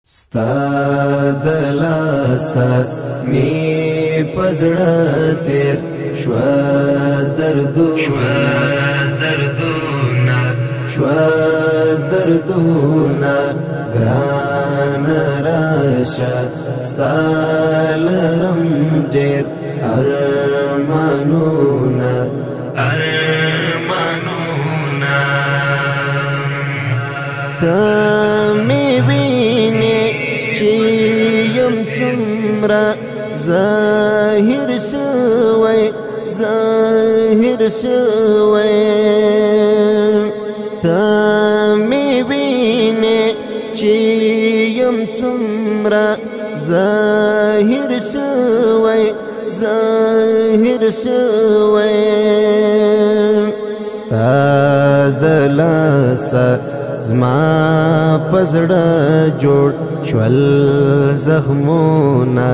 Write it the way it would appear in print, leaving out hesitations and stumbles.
ستا د لاسه می پزړه تیر شوا دردونه ګران راشه ستا لرم ډېر ارمانونه ته می وینې چې یم څومره ظاهر شوی ته می وینې چې یم څومره ظاهر شوی ستا د لاسه زما پزړه جوړ شول زخمونه